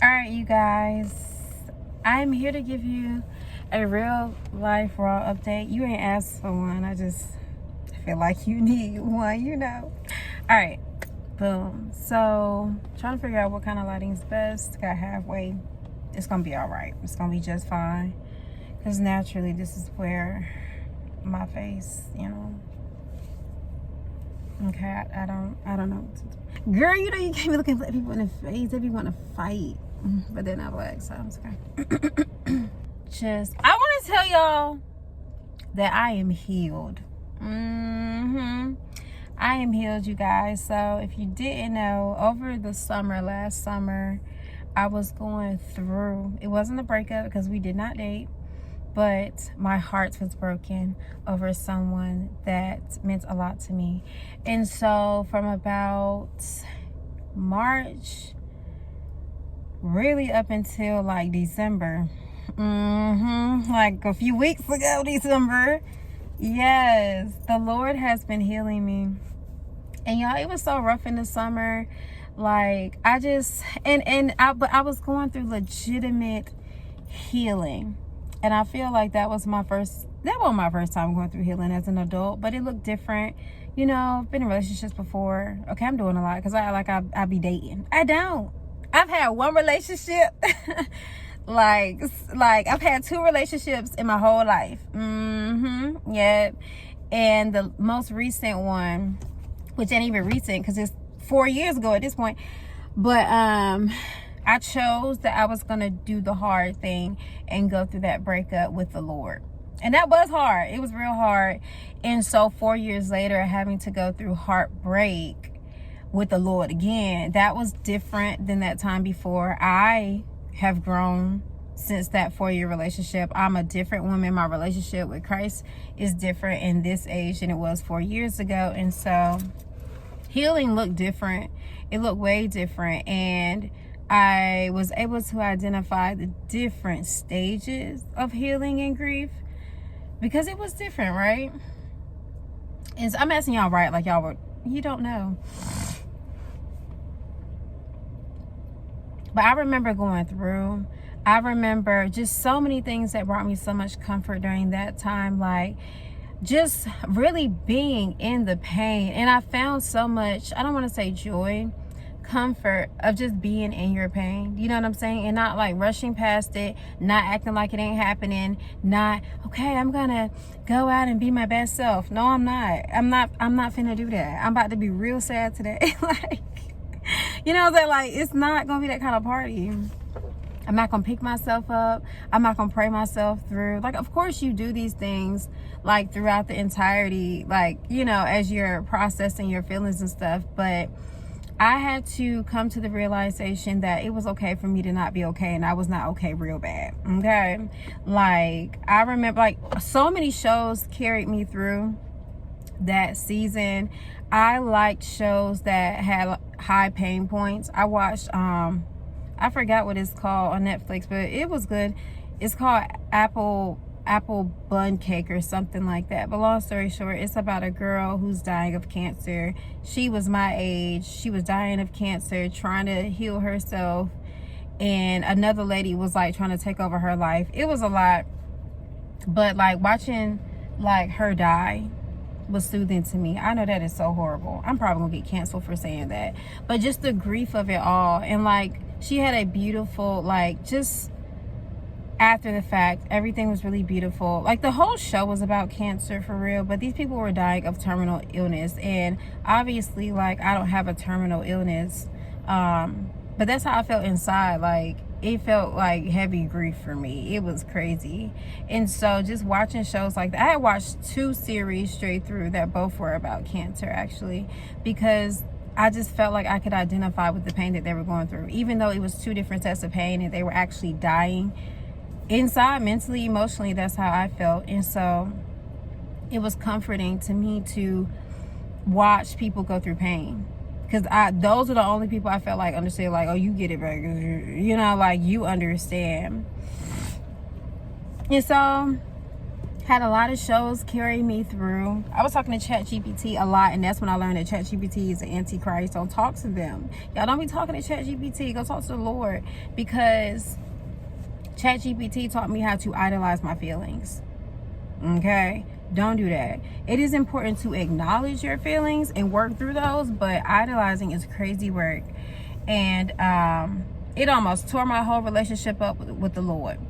Alright, you guys, I'm here to give you a real life raw update. You ain't asked for one, I just feel like you need one, you know. Alright, boom. So, trying to figure out what kind of lighting is best. Got halfway. It's gonna be alright. It's gonna be just fine. Because naturally, this is where my face, you know. Okay, I don't know what to do. Girl, you know you can't be looking at people in the face if you want to fight. But they're not black, so I'm okay. I want to tell y'all that I am healed. I am healed, you guys. So if you didn't know, over the summer, last summer, I was going through, it wasn't a breakup because we did not date, but my heart was broken over someone that meant a lot to me. And so from about March, really up until like December, like a few weeks ago, December, yes, the Lord has been healing me. And y'all, it was so rough in the summer. Like I just, but I was going through legitimate healing. And I feel like that wasn't my first time going through healing as an adult, but it looked different. You know, I've been in relationships before. Okay, I'm doing a lot because I be dating. I don't. I've had one relationship. like I've had 2 relationships in my whole life. Yeah. And the most recent one, which ain't even recent because it's 4 years ago at this point. But I chose that I was gonna do the hard thing and go through that breakup with the Lord. And that was hard. It was real hard. And so 4 years later, having to go through heartbreak with the Lord again, that was different than that time before. I have grown since that 4-year relationship. I'm a different woman. My relationship with Christ is different in this age than it was 4 years ago. And so healing looked different. It looked way different. And I was able to identify the different stages of healing and grief because it was different, right? And so I'm asking y'all, right? Like you don't know. But I remember going through, I remember just so many things that brought me so much comfort during that time, like just really being in the pain. And I found so much, I don't want to say joy, comfort of just being in your pain. You know what I'm saying? And not like rushing past it, not acting like it ain't happening, not, okay, I'm gonna go out and be my best self. No, I'm not finna do that. I'm about to be real sad today. Like, you know, that like it's not gonna be that kind of party. I'm not gonna pick myself up. I'm not gonna pray myself through. Like, of course you do these things like throughout the entirety, like, you know, as you're processing your feelings and stuff. But I had to come to the realization that it was okay for me to not be okay, and I was not okay real bad. Okay, like I remember, like so many shows carried me through that season. I liked shows that had high pain points. I watched I forgot what it's called on Netflix, but it was good. It's called Apple Bun Cake or something like that. But long story short, it's about a girl who's dying of cancer. She was my age. She was dying of cancer, trying to heal herself, and another lady was like trying to take over her life. It was a lot, but like watching like her die was soothing to me. I know that is so horrible. I'm probably gonna get canceled for saying that, but just the grief of it all. And like she had a beautiful, like, just after the fact, everything was really beautiful. Like the whole show was about cancer for real, but these people were dying of terminal illness. And obviously, like, I don't have a terminal illness, but that's how I felt inside. Like it felt like heavy grief for me. It was crazy. And so just watching shows like that, I had watched 2 series straight through that both were about cancer, actually, because I just felt like I could identify with the pain that they were going through, even though it was 2 different sets of pain and they were actually dying inside, mentally, emotionally. That's how I felt. And so it was comforting to me to watch people go through pain, because those are the only people I felt like understood, like, oh, you get it, bro, you know, like you understand. And so Had a lot of shows carry me through. I was talking to ChatGPT a lot, and that's when I learned that ChatGPT is an antichrist. Don't talk to them. Y'all don't be talking to ChatGPT. Go talk to the Lord, because ChatGPT taught me how to idolize my feelings. Okay? Don't do that. It is important to acknowledge your feelings and work through those, but idolizing is crazy work. And it almost tore my whole relationship up with the Lord.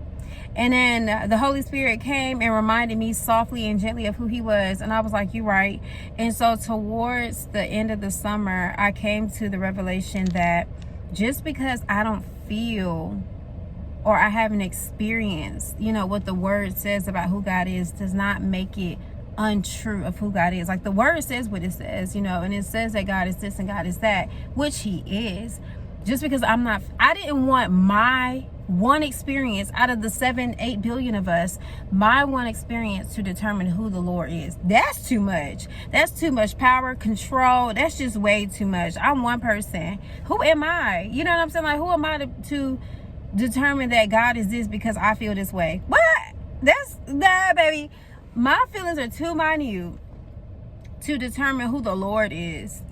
And then the Holy Spirit came and reminded me softly and gently of who he was. And I was like, you're right. And so towards the end of the summer, I came to the revelation that just because I don't feel or I haven't experienced, what the word says about who God is, does not make it untrue of who God is. Like, the word says what it says, and it says that God is this and God is that, which he is. Just because I didn't want my one experience out of the 7-8 billion of us, my one experience to determine who the Lord is. That's too much. That's too much power, control. That's just way too much. I'm one person. Who am I? You know what I'm saying? Like, who am I to determine that God is this because I feel this way? What? Nah, baby. My feelings are too minute to determine who the Lord is,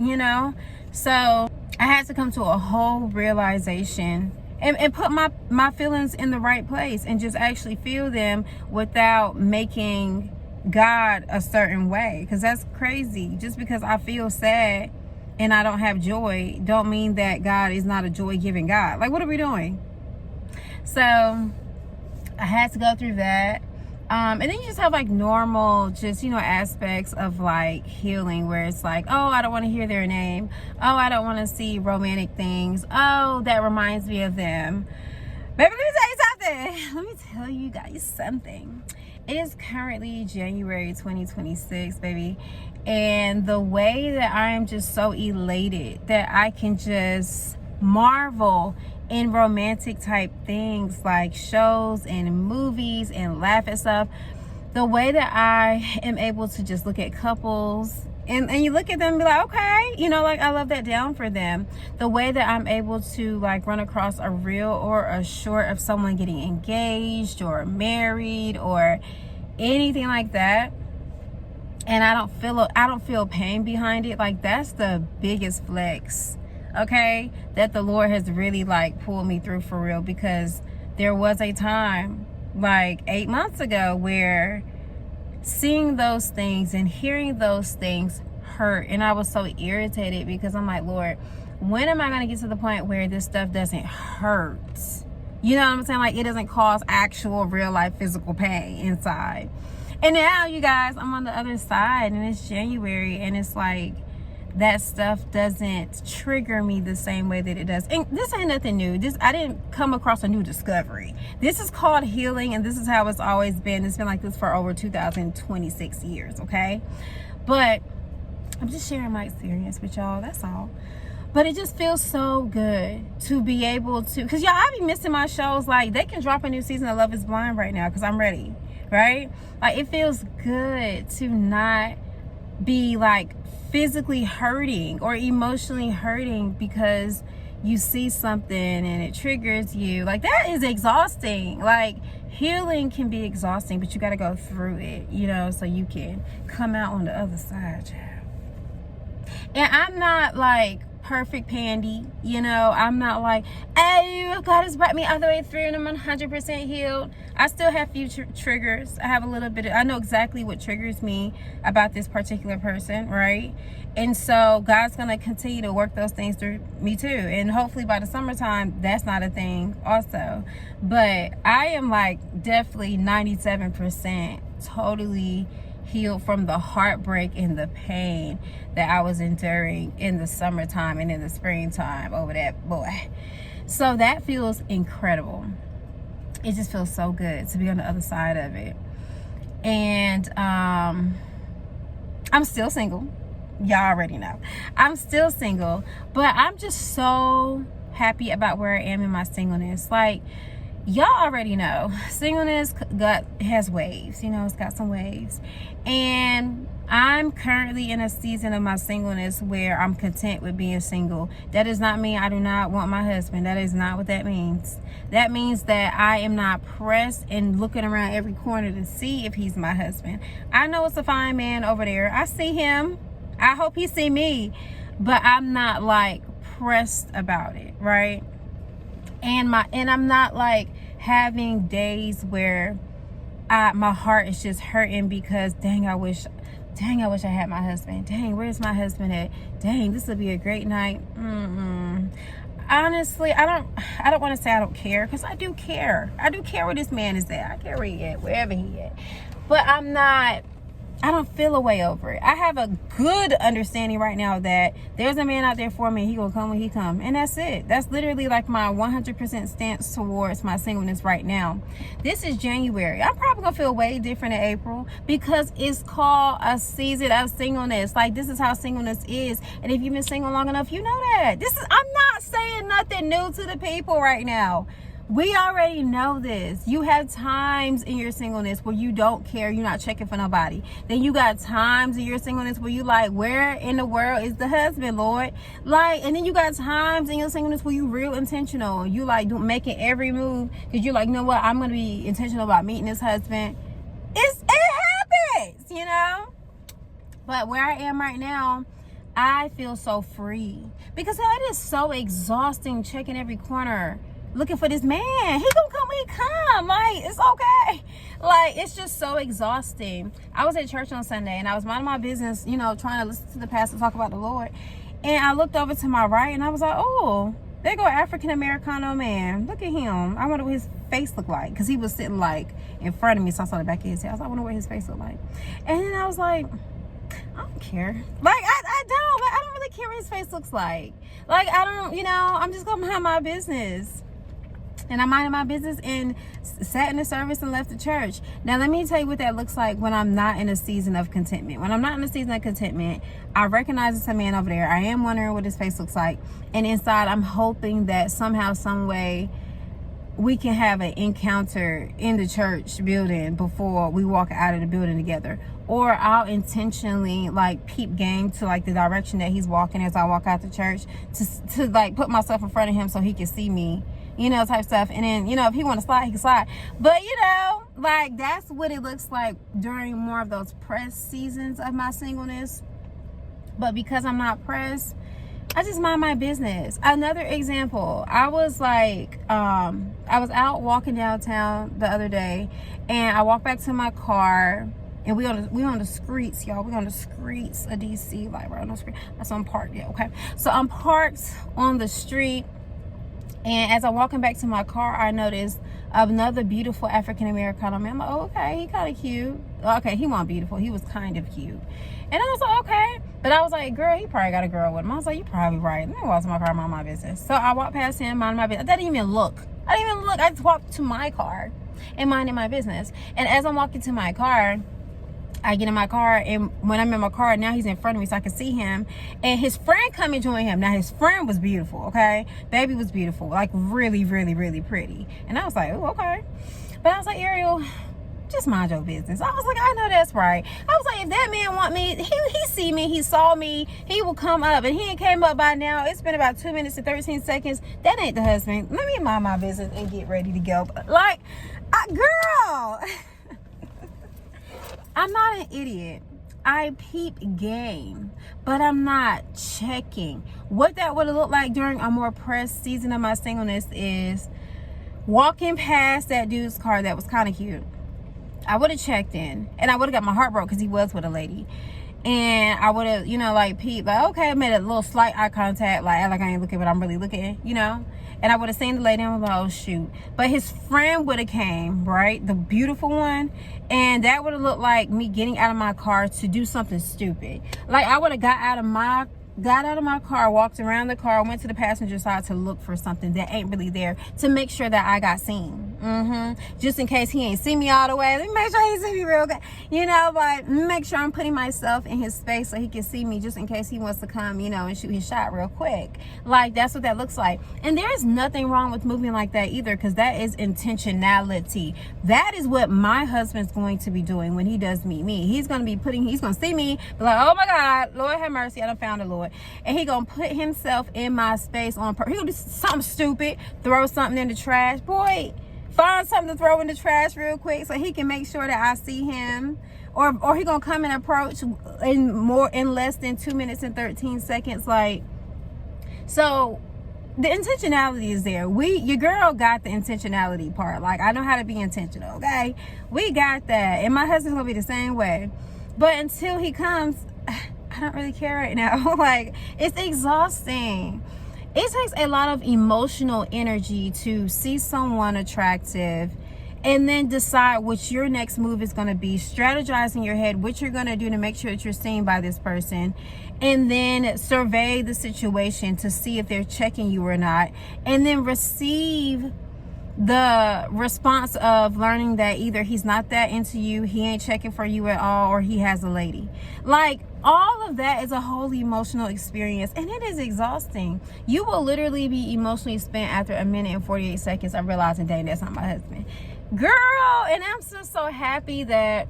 So I had to come to a whole realization and put my feelings in the right place and just actually feel them without making God a certain way. Because that's crazy. Just because I feel sad and I don't have joy don't mean that God is not a joy-giving God. Like, what are we doing? So I had to go through that. And then you just have like normal, just, aspects of like healing where it's like, oh, I don't want to hear their name. Oh, I don't want to see romantic things. Oh, that reminds me of them. Baby, let me tell you something. Let me tell you guys something. It is currently January 2026, baby. And the way that I am just so elated that I can just marvel in romantic type things like shows and movies and laugh at stuff, the way that I am able to just look at couples and you look at them and be like, okay, like, I love that down for them. The way that I'm able to like run across a reel or a short of someone getting engaged or married or anything like that, and I don't feel pain behind it. Like, that's the biggest flex, okay, that the Lord has really like pulled me through for real. Because there was a time like 8 months ago where seeing those things and hearing those things hurt, and I was so irritated because I'm like, Lord, when am I going to get to the point where this stuff doesn't hurt? You know what I'm saying? Like, it doesn't cause actual real life physical pain inside. And now, you guys, I'm on the other side, and it's January, and it's like that stuff doesn't trigger me the same way that it does. And this ain't nothing new. I didn't come across a new discovery. This is called healing, and this is how it's always been. It's been like this for over 2026 years, okay? But I'm just sharing my experience with y'all, that's all. But it just feels so good to be able to, because y'all, I be missing my shows. Like, they can drop a new season of Love is Blind right now because I'm ready, right? Like, it feels good to not be like physically hurting or emotionally hurting because you see something and it triggers you. Like, that is exhausting. Like, healing can be exhausting, but you got to go through it, so you can come out on the other side, child. And I'm not like perfect pandy, I'm not like, oh, God has brought me all the way through and I'm 100% healed. I still have few triggers. I have a little bit I know exactly what triggers me about this particular person, right? And so God's gonna continue to work those things through me too, and hopefully by the summertime that's not a thing also. But I am like definitely 97% totally healed from the heartbreak and the pain that I was enduring in the summertime and in the springtime over that boy. So that feels incredible. It just feels so good to be on the other side of it. And I'm still single. Y'all already know. I'm still single, but I'm just so happy about where I am in my singleness. Like, y'all already know, singleness has waves, it's got some waves. And I'm I'm currently in a season of my singleness where I'm content with being single. That does not mean I do not want my husband. That is not what that means. That means that I am not pressed and looking around every corner to see if he's my husband. I know it's a fine man over there. I see him. I hope he see me. But I'm not like pressed about it, right? And I'm not like having days where my heart is just hurting because dang, I wish I had my husband. Dang, where's my husband at? Dang, this would be a great night. Honestly, I don't want to say I don't care, because I do care. I do care where this man is at. I care where he at, wherever he at. But I don't feel a way over it. I have a good understanding right now that there's a man out there for me, and he gonna come when he come, and that's it. That's literally like my 100% stance towards my singleness right now. This is January. I'm probably gonna feel way different in April, because it's called a season of singleness. Like, this is how singleness is, and if you've been single long enough, you know that. I'm not saying nothing new to the people right now. We already know this. You have times in your singleness where you don't care, you're not checking for nobody. Then you got times in your singleness where you like, where in the world is the husband, Lord? Like, and then you got times in your singleness where you real intentional. You like making every move because you're like, you know what? I'm gonna be intentional about meeting this husband. It happens, you know. But where I am right now, I feel so free, because it is so exhausting checking every corner looking for this man. He gonna come when he come. Like, it's okay. Like, it's just so exhausting. I was at church on Sunday, and I was minding my business, you know, trying to listen to the pastor talk about the Lord. And I looked over to my right, and I was like, oh, there go African Americano man. Look at him. I wonder what his face looked like, because he was sitting like in front of me, so I saw the back of his head. I was like, I wonder what his face looked like. And then I was like, I don't care. Like, I don't really care what his face looks like. Like, I don't, you know, I'm just gonna mind my business. And I minded my business and sat in the service and left the church. Now, let me tell you what that looks like when I'm not in a season of contentment. When I'm not in a season of contentment, I recognize it's a man over there. I am wondering what his face looks like. And inside, I'm hoping that somehow, some way, we can have an encounter in the church building before we walk out of the building together. Or I'll intentionally like peep game to like the direction that he's walking as I walk out the church to like put myself in front of him so he can see me, you know, type stuff. And then, you know, if he want to slide, he can slide. But, you know, like, that's what it looks like during more of those pressed seasons of my singleness. But because I'm not pressed, I just mind my business. Another example, I was like, I was out walking downtown the other day, and I walked back to my car, and we on the streets, y'all. We on the streets of DC, like right on the street. That's on park, yeah, okay. So I'm parked on the street, and as I'm walking back to my car, I noticed another beautiful African American man. I'm like, oh, okay, he kind of cute. Okay, he wasn't beautiful. He was kind of cute. And I was like, okay. But I was like, girl, he probably got a girl with him. I was like, you probably right. Let me walk to my car, mind my business. So I walked past him, mind my business. I didn't even look. I just walked to my car and minded my business. And as I'm walking to my car, I get in my car, and when I'm in my car, now he's in front of me so I can see him. And his friend come and join him. Now, his friend was beautiful, okay? Baby was beautiful, like really, really, really pretty. And I was like, oh, okay. But I was like, Ariel, just mind your business. I was like, I know that's right. I was like, if that man want me, he see me, he saw me, he will come up. And he ain't came up by now. It's been about 2 minutes and 13 seconds. That ain't the husband. Let me mind my business and get ready to go. Like, girl... I'm not an idiot. I peep game, but I'm not checking. What that would have looked like during a more pressed season of my singleness is walking past that dude's car that was kind of cute. I would have checked in, and I would have got my heart broke because he was with a lady. And I would have, you know, like peeped, like, okay, I made a little slight eye contact, like I ain't looking, but I'm really looking, you know. And I would have seen the lady, and I was like, oh, shoot. But his friend would have came, right? The beautiful one. And that would have looked like me getting out of my car to do something stupid. Like, I would have got out of my car, walked around the car, went to the passenger side to look for something that ain't really there, to make sure that I got seen. Just in case he ain't see me all the way. Let me make sure he see me real good. You know, but make sure I'm putting myself in his space so he can see me, just in case he wants to come, you know, and shoot his shot real quick. Like, that's what that looks like. And there's nothing wrong with moving like that either, because that is intentionality. That is what my husband's going to be doing when he does meet me. He's going to see me, be like, oh my God, Lord have mercy, I done found the Lord. And he going to put himself in my space on purpose. He going to do something stupid, throw something in the trash. Boy, find something to throw in the trash real quick so he can make sure that I see him. Or he gonna come and approach in less than 2 minutes and 13 seconds. Like, so the intentionality is there. Your girl got the intentionality part. Like, I know how to be intentional, okay? We got that. And my husband's gonna be the same way. But until he comes, I don't really care right now. Like, it's exhausting. It takes a lot of emotional energy to see someone attractive and then decide what your next move is going to be, strategize in your head what you're going to do to make sure that you're seen by this person, and then survey the situation to see if they're checking you or not, and then receive the response of learning that either he's not that into you, he ain't checking for you at all, or he has a lady. Like, all of that is a whole emotional experience, and it is exhausting. You will literally be emotionally spent after a minute and 48 seconds of realizing, dang, that's not my husband. Girl, and I'm just so happy that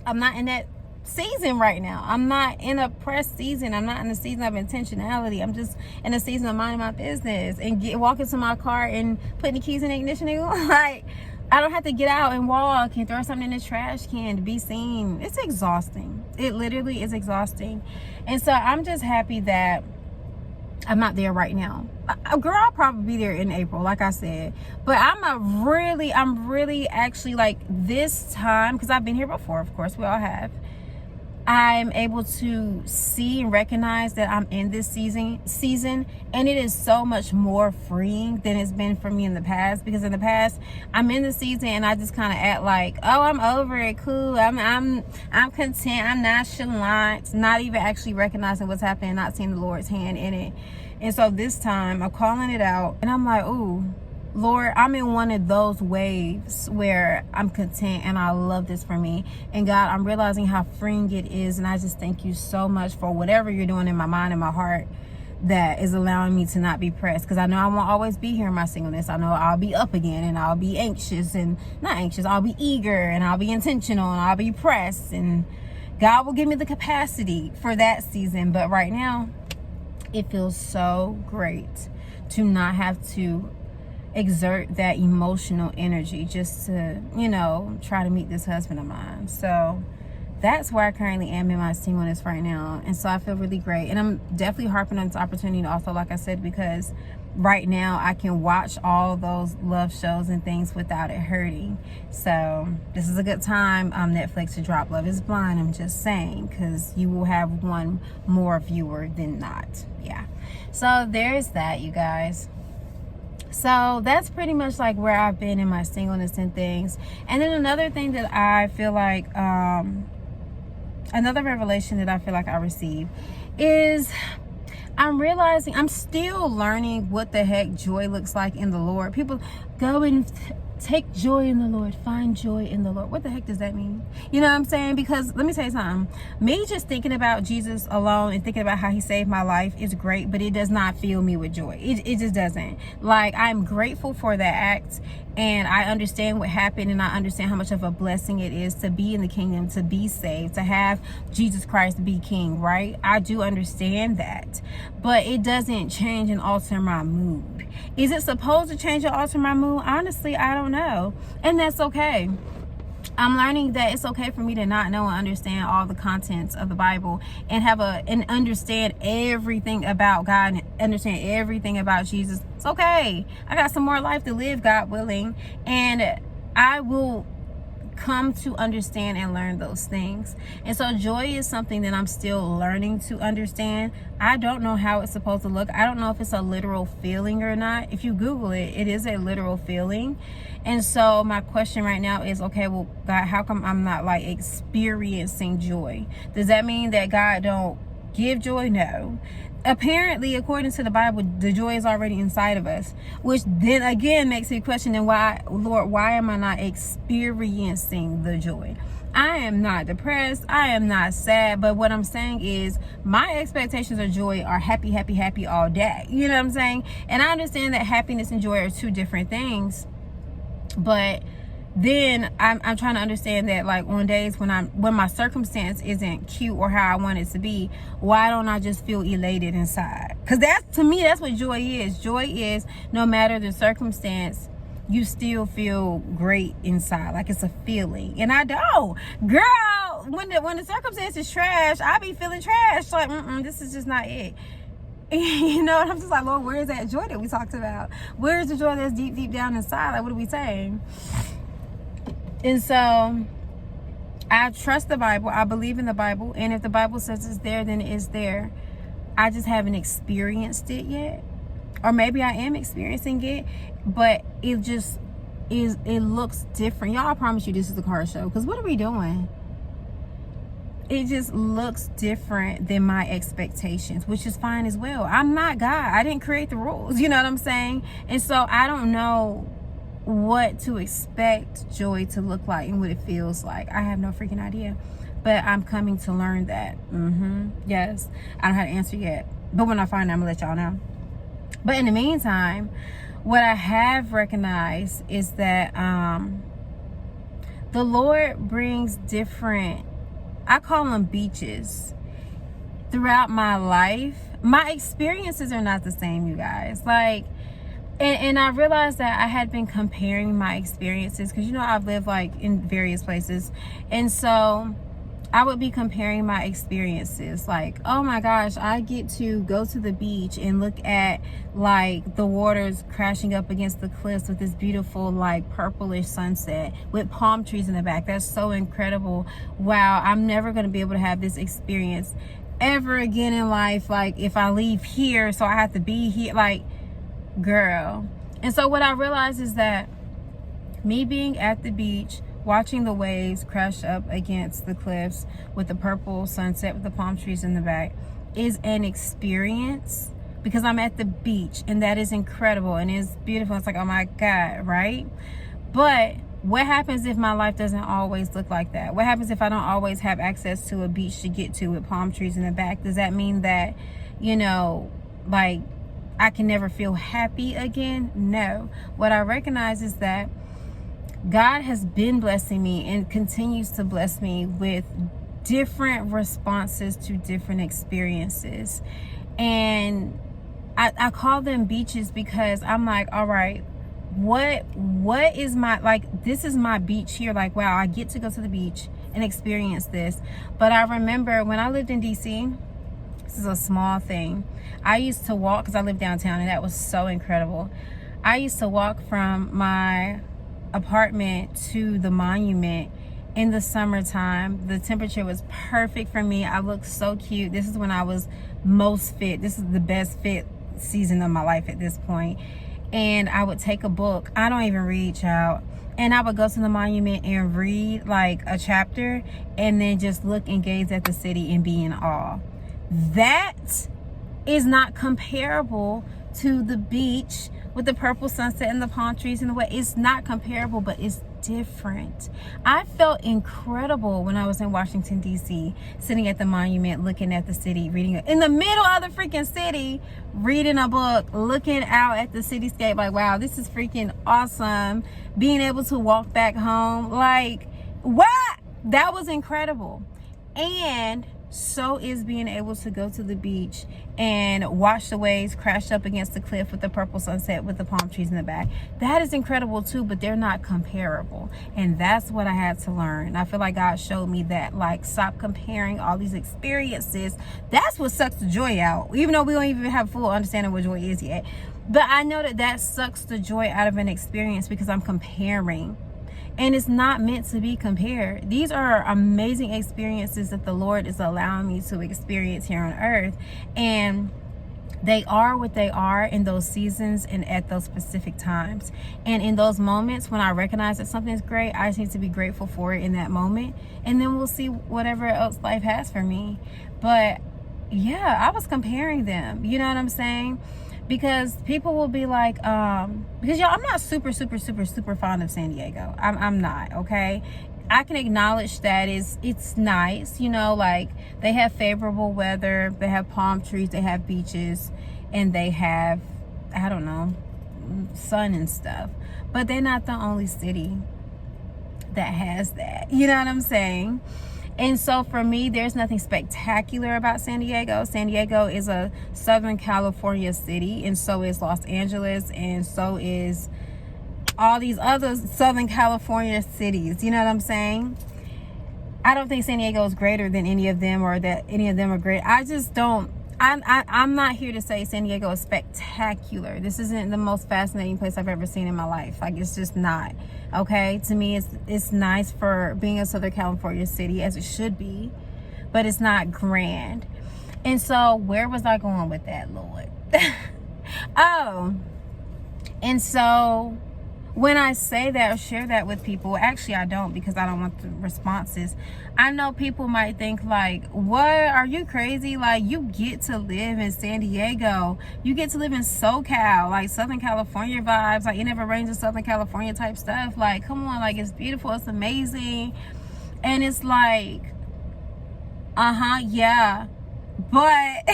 I'm not in that season right now. I'm not in a press season. I'm not in a season of intentionality. I'm just in a season of minding my business and walking to my car and putting the keys in the ignition and going, like, I don't have to get out and walk and throw something in the trash can to be seen. It's exhausting. It literally is exhausting. And so I'm just happy that I'm not there right now. Girl, I'll probably be there in April, like I said. But I'm really actually, like, this time, because I've been here before, of course, we all have. I'm able to see and recognize that I'm in this season, and it is so much more freeing than it's been for me in the past. Because in the past, I'm in the season and I just kind of act like, oh, I'm over it, cool, I'm content, I'm nonchalant, not even actually recognizing what's happening, not seeing the Lord's hand in it. And so this time, I'm calling it out, and I'm like, ooh, Lord, I'm in one of those waves where I'm content and I love this for me. And God, I'm realizing how freeing it is. And I just thank you so much for whatever you're doing in my mind and my heart that is allowing me to not be pressed. Because I know I won't always be here in my singleness. I know I'll be up again and I'll be anxious and not anxious. I'll be eager and I'll be intentional and I'll be pressed. And God will give me the capacity for that season. But right now, it feels so great to not have to exert that emotional energy just to, you know, try to meet this husband of mine. So that's where I currently am in my singleness right now. And so I feel really great. And I'm definitely harping on this opportunity also, like I said, because right now I can watch all those love shows and things without it hurting. So this is a good time, Netflix, to drop Love is Blind. I'm just saying, because you will have one more viewer than not. Yeah. So there's that, you guys. So that's pretty much like where I've been in my singleness and things. And then another thing that I feel like, another revelation that I feel like I received is I'm realizing I'm still learning what the heck joy looks like in the Lord. People go and take joy in the Lord, find joy in the Lord. What the heck does that mean? You know what I'm saying? Because let me tell you something. Me just thinking about Jesus alone and thinking about how he saved my life is great, but it does not fill me with joy. It just doesn't. Like, I'm grateful for that act, and I understand what happened, and I understand how much of a blessing it is to be in the kingdom, to be saved, to have Jesus Christ be king, right? I do understand that, but it doesn't change and alter my mood. Is it supposed to change or alter my mood? Honestly, I don't know, and that's okay. I'm learning that it's okay for me to not know and understand all the contents of the Bible and understand everything about God and understand everything about Jesus. It's okay. I got some more life to live, God willing, and I will come to understand and learn those things. And so joy is something that I'm still learning to understand. I don't know how it's supposed to look. I don't know if it's a literal feeling or not. If you Google it, it is a literal feeling. And so my question right now is, okay, well, God, how come I'm not like experiencing joy? Does that mean that God don't give joy? No. apparently, according to the Bible, the joy is already inside of us, which then again makes me question, then why, Lord, why am I not experiencing the joy? I am not depressed, I am not sad, but what I'm saying is my expectations of joy are happy, happy, happy all day. You know what I'm saying? And I understand that happiness and joy are two different things, but then I'm trying to understand that, like, on days when my circumstance isn't cute or how I want it to be, why don't I just feel elated inside? Because to me, that's what joy is. Joy is, no matter the circumstance, you still feel great inside. Like, it's a feeling. And I don't, girl, when the circumstance is trash, I be feeling trash. Like, this is just not it. You know, and I'm just like, Lord, where is that joy that we talked about? Where is the joy that's deep, deep down inside? Like, what are we saying? And so I trust the Bible. I believe in the Bible. And if the Bible says it's there, then it's there. I just haven't experienced it yet. Or maybe I am experiencing it, but it just is, it looks different. Y'all, I promise you this is a car show. Because what are we doing? It just looks different than my expectations, which is fine as well. I'm not God. I didn't create the rules. You know what I'm saying? And so I don't know what to expect joy to look like and what it feels like. I have no freaking idea, but I'm coming to learn that. Yes, I don't have to answer yet, but when I find out, I'm gonna let y'all know. But in the meantime, what I have recognized is that the Lord brings different, I call them beaches, throughout my life. My experiences are not the same, you guys. Like, and I realized that I had been comparing my experiences, because, you know, I've lived like in various places, and so I would be comparing my experiences. Like, oh my gosh, I get to go to the beach and look at like the waters crashing up against the cliffs with this beautiful like purplish sunset with palm trees in the back. That's so incredible. Wow, I'm never going to be able to have this experience ever again in life. Like, if I leave here, so I have to be here. Like, girl. And so what I realized is that me being at the beach, watching the waves crash up against the cliffs with the purple sunset with the palm trees in the back is an experience, because I'm at the beach, and that is incredible and it's beautiful. It's like, oh my God, right? But what happens if my life doesn't always look like that? What happens if I don't always have access to a beach to get to with palm trees in the back? Does that mean that, you know, like, I can never feel happy again? No. What I recognize is that God has been blessing me and continues to bless me with different responses to different experiences. And I call them beaches because I'm like, all right, what is my, like, this is my beach here. Like, wow, I get to go to the beach and experience this. But I remember when I lived in DC, this is a small thing, I used to walk, because I live downtown, and that was so incredible. I used to walk from my apartment to the monument in the summertime. The temperature was perfect for me. I looked so cute. This is when I was most fit. This is the best fit season of my life at this point. And I would take a book. I don't even read, child. And I would go to the monument and read like a chapter, and then just look and gaze at the city and be in awe. That is not comparable to the beach with the purple sunset and the palm trees in the way. It's not comparable, but it's different. I felt incredible when I was in Washington, D.C., sitting at the monument, looking at the city, reading it in the middle of the freaking city, reading a book, looking out at the cityscape, like, wow, this is freaking awesome. Being able to walk back home, like, what? That was incredible. And so is being able to go to the beach and watch the waves crash up against the cliff with the purple sunset with the palm trees in the back. That is incredible too, but they're not comparable. And that's what I had to learn. I feel like God showed me that, like, stop comparing all these experiences. That's what sucks the joy out, even though we don't even have full understanding what joy is yet. But I know that sucks the joy out of an experience, because I'm comparing. And it's not meant to be compared. These are amazing experiences that the Lord is allowing me to experience here on earth. And they are what they are in those seasons and at those specific times. And in those moments when I recognize that something is great, I just need to be grateful for it in that moment. And then we'll see whatever else life has for me. But yeah, I was comparing them. You know what I'm saying? Because people will be like, because y'all, I'm not super fond of San Diego. I'm not, okay? I can acknowledge that it's nice, you know, like they have favorable weather, they have palm trees, they have beaches, and they have, I don't know, sun and stuff. But they're not the only city that has that. You know what I'm saying? And so for me, there's nothing spectacular about San Diego. San Diego is a Southern California city, and so is Los Angeles, and so is all these other Southern California cities. You know what I'm saying? I don't think San Diego is greater than any of them, or that any of them are great. I just don't. I'm not here to say San Diego is spectacular. This isn't the most fascinating place I've ever seen in my life. Like, it's just not. Okay, to me, it's nice for being a Southern California city, as it should be, but it's not grand. And so, where was I going with that, Lord? Oh, and so when I say that or share that with people, actually I don't, because I don't want the responses. I know people might think like, what, are you crazy? Like, you get to live in San Diego, you get to live in SoCal, like Southern California vibes, like it never rains in Southern California type stuff. Like, come on, like it's beautiful, it's amazing. And it's like, yeah, but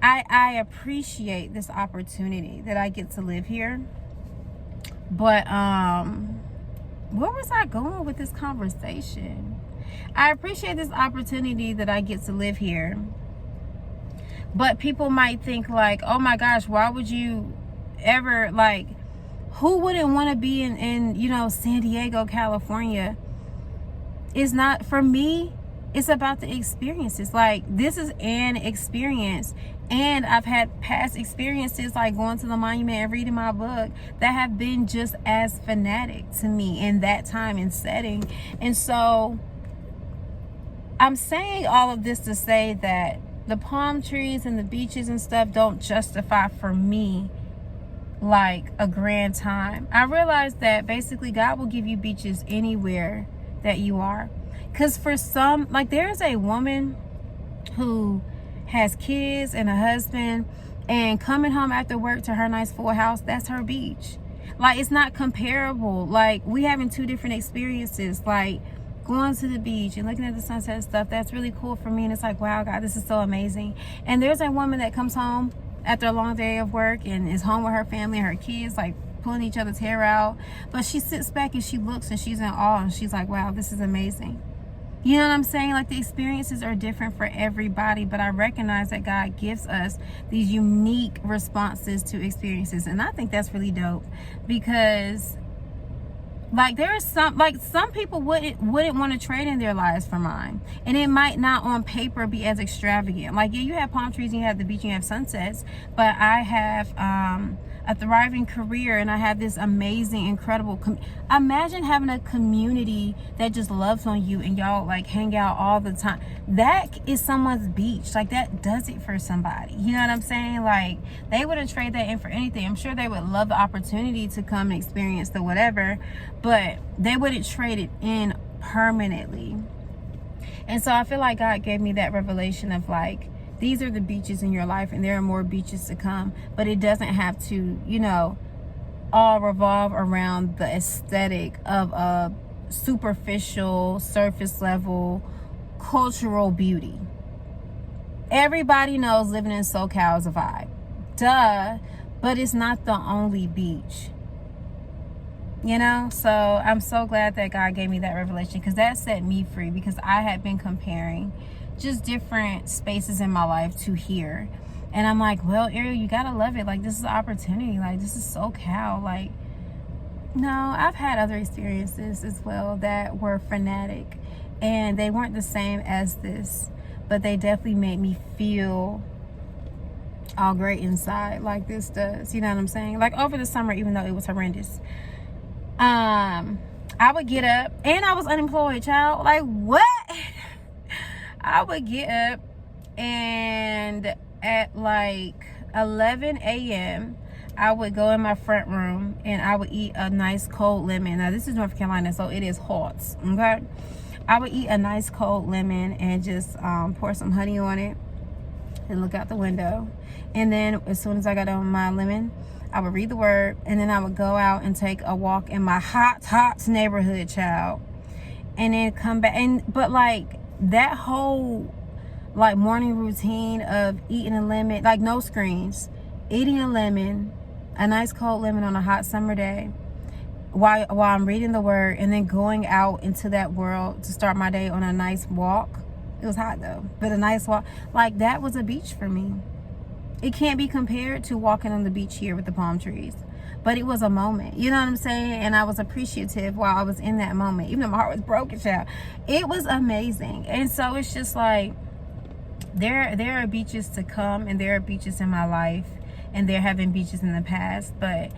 I appreciate this opportunity that I get to live here. But where was I going with this conversation? I appreciate this opportunity that I get to live here. But people might think like, oh my gosh, why would you ever, like, who wouldn't want to be in you know, San Diego, California? It's not, for me, it's about the experiences. Like, this is an experience. And I've had past experiences like going to the monument and reading my book that have been just as fanatic to me in that time and setting. And so I'm saying all of this to say that the palm trees and the beaches and stuff don't justify for me like a grand time. I realized that basically God will give you beaches anywhere that you are. Because for some, like, there's a woman who has kids and a husband, and coming home after work to her nice full house, that's her beach. Like, it's not comparable. Like, we having two different experiences. Like, going to the beach and looking at the sunset and stuff, that's really cool for me. And it's like, wow, God, this is so amazing. And there's a woman that comes home after a long day of work and is home with her family and her kids, like pulling each other's hair out, but she sits back and she looks and she's in awe and she's like, wow, this is amazing. You know what I'm saying? Like, the experiences are different for everybody, but I recognize that God gives us these unique responses to experiences. And I think that's really dope, because like, there is some people wouldn't want to trade in their lives for mine. And it might not on paper be as extravagant. Like, yeah, you have palm trees and you have the beach and you have sunsets, but I have a thriving career, and I have this amazing, incredible imagine having a community that just loves on you and y'all like hang out all the time. That is someone's beach. Like, that does it for somebody. You know what I'm saying? Like, they wouldn't trade that in for anything. I'm sure they would love the opportunity to come and experience the whatever, but they wouldn't trade it in permanently. And so I feel like God gave me that revelation of like, these are the beaches in your life, and there are more beaches to come, but it doesn't have to, you know, all revolve around the aesthetic of a superficial, surface level, cultural beauty. Everybody knows living in SoCal is a vibe. Duh. But it's not the only beach. You know? So I'm so glad that God gave me that revelation, because that set me free, because I had been comparing just different spaces in my life to here. And I'm like, well, Ariel, you gotta love it. Like, this is an opportunity. Like, this is SoCal. Like, no, I've had other experiences as well that were fanatic, and they weren't the same as this, but they definitely made me feel all great inside, like this does. You know what I'm saying? Like, over the summer, even though it was horrendous, I would get up, and I was unemployed, child. Like, what? I would get up, and at like 11 a.m. I would go in my front room and I would eat a nice cold lemon. Now, this is North Carolina, so it is hot, okay? I would eat a nice cold lemon and just pour some honey on it and look out the window. And then as soon as I got on my lemon, I would read the word, and then I would go out and take a walk in my hot neighborhood, child, and then come back. But like that whole like morning routine of eating a lemon, like no screens, eating a lemon, a nice cold lemon on a hot summer day, while I'm reading the word, and then going out into that world to start my day on a nice walk. It was hot though, but a nice walk. Like that was a beach for me. It can't be compared to walking on the beach here with the palm trees. But it was a moment, you know what I'm saying? And I was appreciative while I was in that moment, even though my heart was broken, child. It was amazing. And so it's just like, there are beaches to come, and there are beaches in my life, and there have been beaches in the past. But,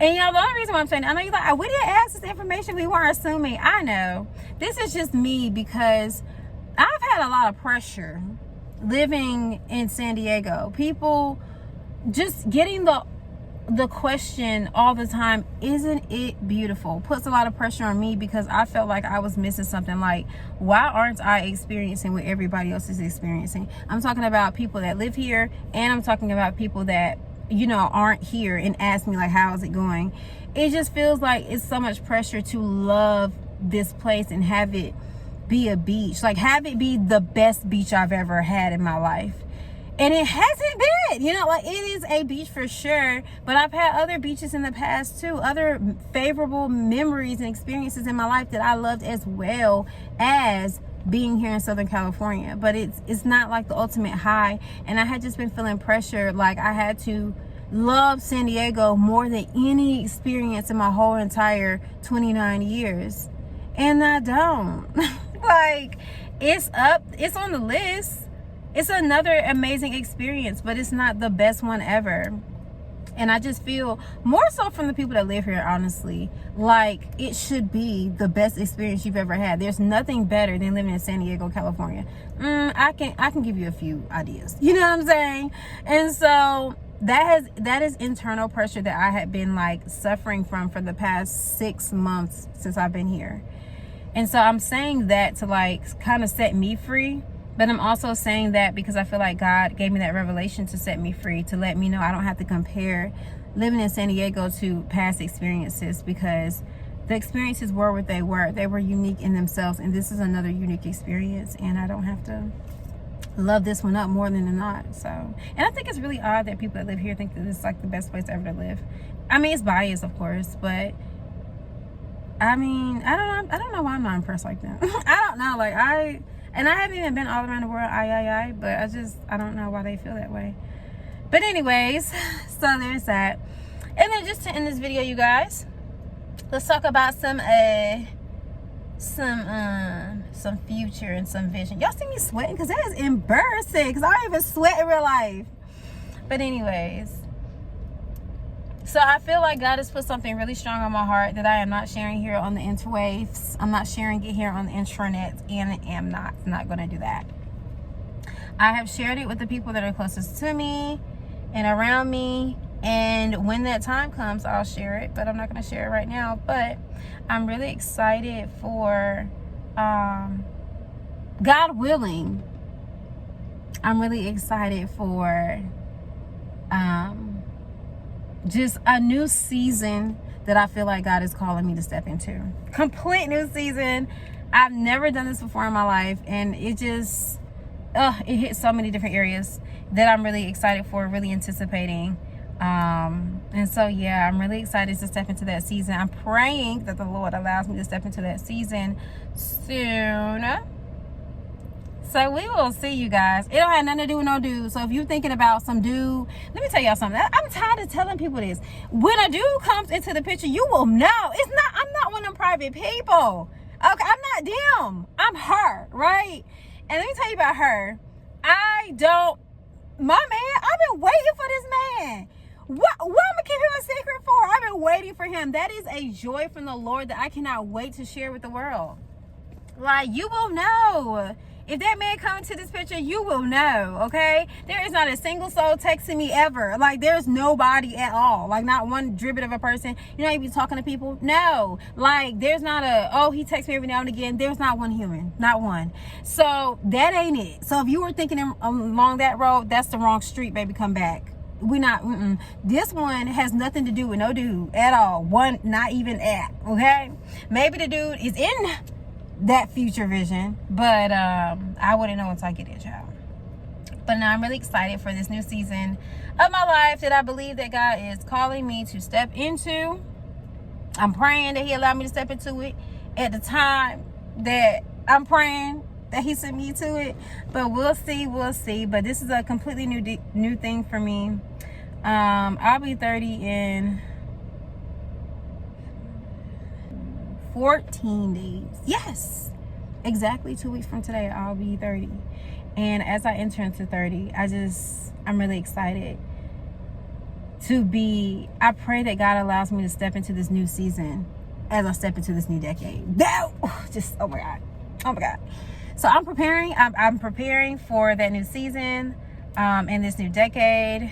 and y'all, the only reason why I'm saying, I know you're like, we didn't ask this information, we weren't assuming. I know. This is just me, because I've had a lot of pressure living in San Diego. People just getting the question all the time, isn't it beautiful, puts a lot of pressure on me, because I felt like I was missing something. Like, why aren't I experiencing what everybody else is experiencing? I'm talking about people that live here, and I'm talking about people that, you know, aren't here and ask me like, how is it going? It just feels like it's so much pressure to love this place and have it be a beach, like have it be the best beach I've ever had in my life. And it hasn't been, you know, like it is a beach for sure, but I've had other beaches in the past too, other favorable memories and experiences in my life that I loved as well as being here in Southern California. But it's not like the ultimate high, and I had just been feeling pressure, like I had to love San Diego more than any experience in my whole entire 29 years. And I don't. Like, it's on the list. It's another amazing experience, but it's not the best one ever. And I just feel more so from the people that live here, honestly, like it should be the best experience you've ever had. There's nothing better than living in San Diego, California. I can give you a few ideas. You know what I'm saying? And so that is internal pressure that I had been like suffering from for the past 6 months since I've been here. And so I'm saying that to like kind of set me free, but I'm also saying that because I feel like God gave me that revelation to set me free, to let me know I don't have to compare living in San Diego to past experiences, because the experiences were what they were. They were unique in themselves, and this is another unique experience, and I don't have to love this one up more than not. So, and I think it's really odd that people that live here think that it's like the best place ever to live. I mean, it's biased, of course, but I mean, I don't know why I'm not impressed like that. I don't know, like I haven't even been all around the world, but I don't know why they feel that way. But anyways, so there's that. And then just to end this video, you guys, let's talk about some future and some vision. Y'all see me sweating? Because that is embarrassing, because I don't even sweat in real life. But anyways, so I feel like God has put something really strong on my heart that I am not sharing here on the interwaves. I'm not sharing it here on the intranet, and I am not going to do that. I have shared it with the people that are closest to me and around me, and when that time comes, I'll share it, but I'm not going to share it right now. But I'm really excited for, God willing, I'm really excited for, just a new season that I feel like God is calling me to step into. Complete new season. I've never done this before in my life, and it just, it hits so many different areas that I'm really excited for, really anticipating. And so, yeah, I'm really excited to step into that season. I'm praying that the Lord allows me to step into that season soon. So we will see, you guys. It don't have nothing to do with no dude. So if you're thinking about some dude, let me tell y'all something. I'm tired of telling people this. When a dude comes into the picture, you will know. I'm not one of them private people. Okay, I'm not them. I'm her, right? And let me tell you about her. My man, I've been waiting for this man. What I'm gonna keep him a secret for? I've been waiting for him. That is a joy from the Lord that I cannot wait to share with the world. Like, you will know. If that man comes to this picture, you will know, okay? There is not a single soul texting me ever. Like, there's nobody at all. Like, not one dribbit of a person. You know, you be talking to people. No. Like, there's not a, oh, he texts me every now and again. There's not one human. Not one. So, that ain't it. So, if you were thinking along that road, that's the wrong street, baby. Come back. We not, this one has nothing to do with no dude at all. One, not even at, okay? Maybe the dude is in that future vision, but I wouldn't know until I get it, child. But now I'm really excited for this new season of my life that I believe that God is calling me to step into. I'm praying that he allowed me to step into it at the time that I'm praying that he sent me to it. But we'll see. But this is a completely new thing for me. I'll be 30 in 14 days. Yes, exactly 2 weeks from today I'll be 30. And as I enter into 30, I'm really excited to be, I pray that God allows me to step into this new season as I step into this new decade. Oh my God. So I'm preparing for that new season and this new decade.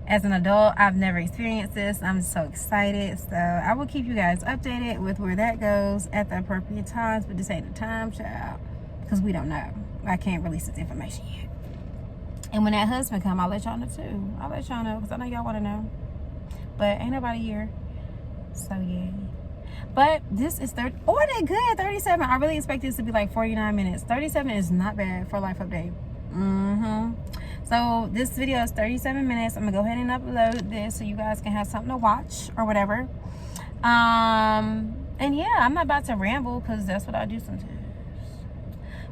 As an adult, I've never experienced this. I'm so excited. So I will keep you guys updated with where that goes at the appropriate times. But this ain't the time, child, because we don't know. I can't release this information yet. And when that husband come, I'll let y'all know too. I'll let y'all know because I know y'all want to know. But ain't nobody here. So yeah. But this is 30. Oh, I did good. 37. I really expect this to be like 49 minutes. 37 is not bad for a life update. So this video is 37 minutes. I'm gonna go ahead and upload this so you guys can have something to watch or whatever. And yeah, I'm not about to ramble because that's what I do sometimes.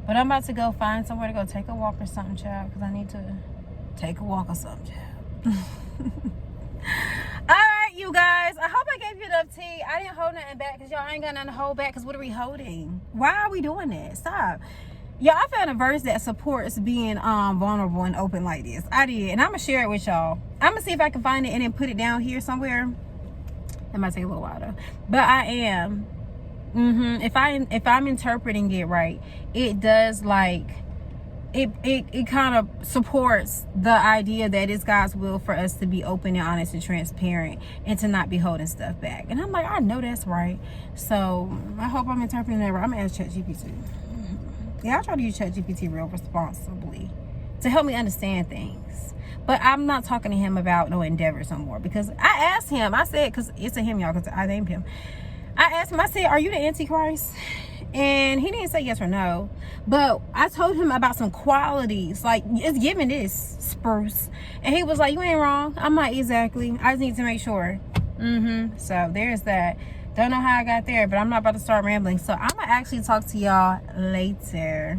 But I'm about to go find somewhere to go take a walk or something, child, because I need to take a walk or something, child. All right, you guys. I hope I gave you enough tea. I didn't hold nothing back because y'all ain't got nothing to hold back because what are we holding? Why are we doing that? Stop. Yeah, I found a verse that supports being vulnerable and open like this. I did, and I'm gonna share it with y'all. I'm gonna see if I can find it and then put it down here somewhere. It might take a little while though, but I am. If I'm interpreting it right, it does like it kind of supports the idea that it's God's will for us to be open and honest and transparent and to not be holding stuff back. And I'm like, I know that's right. So I hope I'm interpreting that right. I'm gonna ask ChatGPT. Yeah, I try to use ChatGPT real responsibly to help me understand things. But I'm not talking to him about no endeavors no more because I asked him, I said, because it's a him, y'all, because I named him. I asked him, I said, are you the Antichrist? And he didn't say yes or no. But I told him about some qualities, like it's giving this spruce. And he was like, you ain't wrong. I'm like, exactly. I just need to make sure. So there's that. Don't know how I got there, but I'm not about to start rambling. So I'm going to actually talk to y'all later.